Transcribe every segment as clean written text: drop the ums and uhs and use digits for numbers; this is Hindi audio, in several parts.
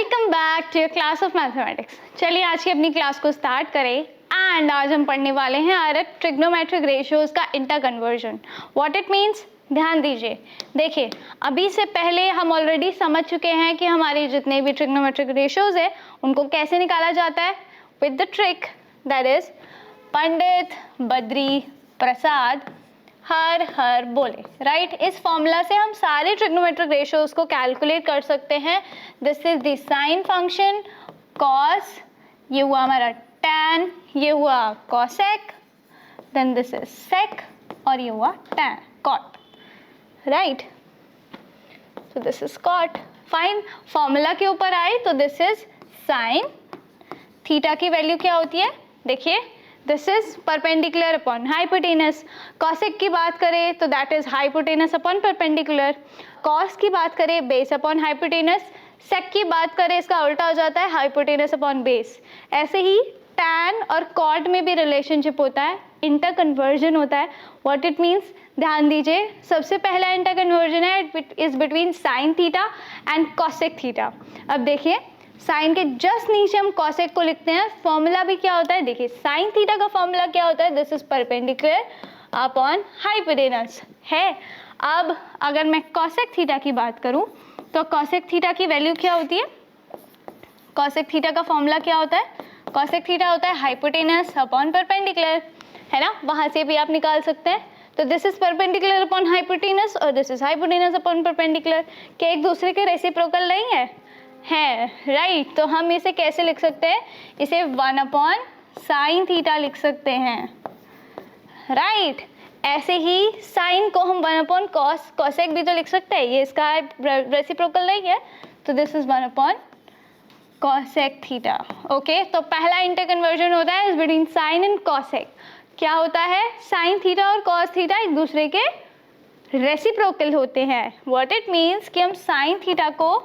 Welcome back to your class of mathematics. चलिए आज की अपनी क्लास को स्टार्ट करें एंड आज हम पढ़ने वाले हैं डायरेक्ट ट्रिग्नोमेट्रिक रेशियोज का inter conversion. What it means, ध्यान दीजिए। देखिए, अभी से पहले हम ऑलरेडी समझ चुके हैं कि हमारे जितने भी ट्रिग्नोमेट्रिक रेशियोज है उनको कैसे निकाला जाता है, with the trick that is Pandit Badri Prasad हर बोले, राइट। इस फॉर्मूला से हम सारे ट्रिग्नोमेट्रिक रेशियोज को कैलकुलेट कर सकते हैं। This is the sine function cos, ये हुआ हमारा tan, ये हुआ cosec, then this is sec और ये हुआ tan कॉट, right. So this is cot, fine. Formula के ऊपर आए तो दिस इज साइन, थीटा की वैल्यू क्या होती है, देखिए this is perpendicular upon hypotenuse. Cosec की बात करें तो that is hypotenuse upon perpendicular. Cos की बात करें बेस अपॉन हाइपोटेनस। सेक की बात करें इसका उल्टा हो जाता है हाइपोटेनस अपॉन बेस। ऐसे ही टैन और कॉट में भी रिलेशनशिप होता है, इंटर कन्वर्जन होता है। व्हाट इट मीन्स, ध्यान दीजिए, सबसे पहला इंटर कन्वर्जन है is between sine theta and cosec theta. अब देखिए, साइन के जस्ट नीचे हम कॉसेक को लिखते हैं। फॉर्मूला भी क्या होता है, देखिए साइन थीटा का फॉर्मूला क्या होता है, this is perpendicular upon hypotenuse है। अब अगर मैं कॉसेक थीटा की बात करूं तो कॉसेक थीटा की वैल्यू क्या होती है, कॉसेक थीटा का फॉर्मूला क्या होता है, कॉसेक थीटा होता है हाइपोटेनस अपॉन परपेंडिकुलर, है ना। वहां से भी आप निकाल सकते हैं। तो this is perpendicular upon hypotenuse और this is hypotenuse upon perpendicular. क्या एक दूसरे के रेसिप्रोकल नहीं है, राइट। तो हम इसे कैसे लिख सकते हैं, इसे 1 अपॉन साइन थीटा लिख सकते हैं, राइट। ऐसे ही साइन को हम 1 अपॉन कॉस, कॉसेक भी तो लिख सकते हैं, ये इसका रेसिप्रोकल नहीं है, तो this is 1 upon cosec theta. Okay, तो पहला इंटर कन्वर्जन होता है is between sine and cosec. क्या होता है, साइन थीटा और कॉस थीटा एक दूसरे के रेसिप्रोकल होते हैं। व्हाट इट मीन्स कि हम साइन थीटा को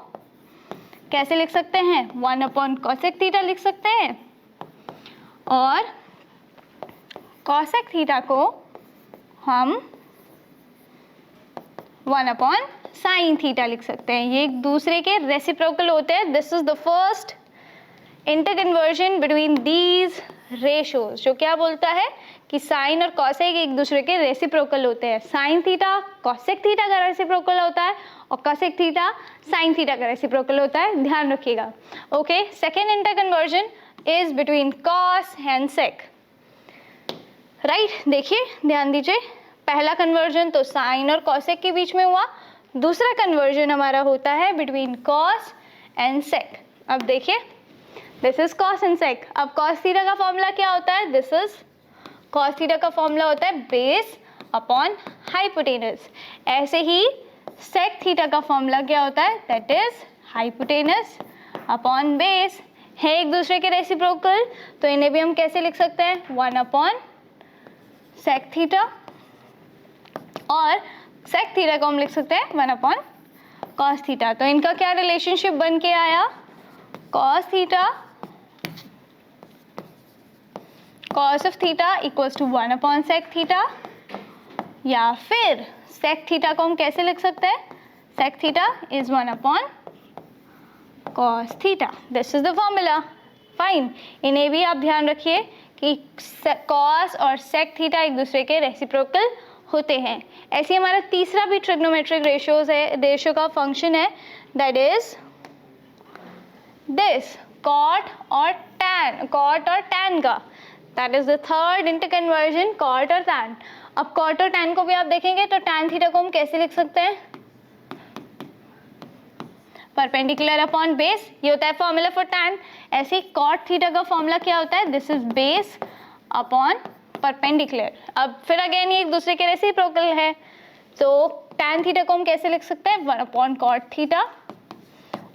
कैसे लिख सकते हैं, 1 अपॉन कॉसेक थीटा लिख सकते हैं और कॉसेक थीटा को हम 1 अपॉन साइन थीटा लिख सकते हैं। ये एक दूसरे के रेसिप्रोकल होते हैं। This is the first inter conversion between these ratios, जो क्या बोलता है कि साइन और कॉसेक एक दूसरे के रेसिप्रोकल होते हैं। साइन थीटा कॉसेक थीटा का रेसिप्रोकल होता है और कॉसेक थीटा साइन थीटा का रेसिप्रोकल होता है, ध्यान रखिएगा। Okay, second inter conversion is between cos and sec, right. देखिए ध्यान दीजिए, पहला कन्वर्जन तो साइन और कॉसेक के बीच में हुआ, दूसरा कन्वर्जन हमारा होता है बिटवीन कॉस एंड सेक। अब देखिए दिस इज कॉस एंड सेक। अब कॉस थीटा का फॉर्मूला क्या होता है, दिस इज कॉस थीटा का फॉर्मूला होता है बेस अपॉन हाइपोटेनस। ऐसे ही सेक थीटा का फॉर्मूला क्या होता है, that is hypotenuse upon base. है एक दूसरे के रेसिप्रोकल, तो इन्हें भी हम कैसे लिख सकते हैं, 1 अपॉन सेक थीटा और सेक थीटा को हम लिख सकते हैं 1 अपॉन कॉस थीटा। तो इनका क्या रिलेशनशिप बन के आया, cos theta cos of theta equals to 1 upon sec theta, या फिर सेक थीटा को हम कैसे लिख सकते हैं, sec theta is 1 upon cos theta. This is the formula, fine. इन्हें भी आप ध्यान रखिए कि कॉस और सेक थीटा एक दूसरे के रेसिप्रोकल होते हैं। ऐसे हमारा तीसरा भी ट्रिग्नोमेट्रिक रेशियोज है, रेशियो का फंक्शन है, दैट इज दिस कॉट और टैन, कॉट और टैन का, that is the third inter conversion, cot और टैन। अब कॉट और टैन को भी आप देखेंगे तो टैन थीटा को हम कैसे लिख सकते हैं, परपेंडिकुलर अपॉन बेस, ये होता है फॉर्मूला फॉर टैन। ऐसे ही कॉट थीटा का फॉर्मूला क्या होता है, this is base upon perpendicular. अब फिर अगेन ये एक दूसरे के रेसिप्रोकल है, तो टैन थीटा को हम कैसे लिख सकते हैं, 1 अपॉन कॉट थीटा,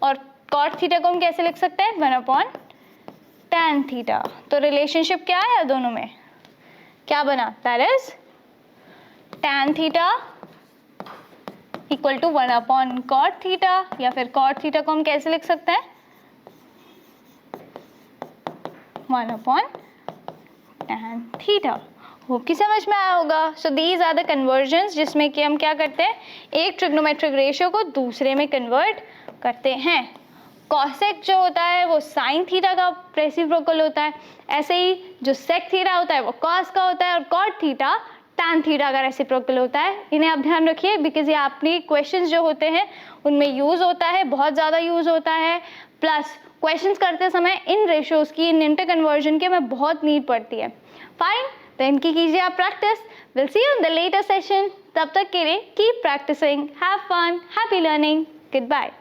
और कॉट थीटा को हम कैसे लिख सकते हैं, 1 अपॉन टैन थीटा। तो रिलेशनशिप क्या है दोनों में, क्या बना, that is tan theta equal to 1 upon cot theta, या फिर कॉट थीटा को हम कैसे लिख सकते हैं, 1 अपॉन टैन थीटा। होप कि समझ में आया होगा। So these are the conversions जिसमें कि हम क्या करते हैं, एक ट्रिग्नोमेट्रिक रेशियो को दूसरे में कन्वर्ट करते हैं। कॉसेक जो होता है वो साइन थीटा का रेसिप्रोकल होता है, ऐसे ही जो सेक थीटा होता है वो कॉस का होता है, और कॉट थीटा टैन थीटा का रेसिप्रोकल होता है। इन्हें आप ध्यान रखिए, बिकॉज ये अपनी क्वेश्चंस जो होते हैं उनमें यूज़ होता है, बहुत ज़्यादा यूज़ होता है। प्लस क्वेश्चंस करते समय इन रेशियोज़ की, इन इंटर कन्वर्जन के में बहुत नीड पड़ती है। फाइन, तो इनकी कीजिए आप practice. Will see you in the later session. तब तक के लिए keep practising, have fun, happy learning, good bye.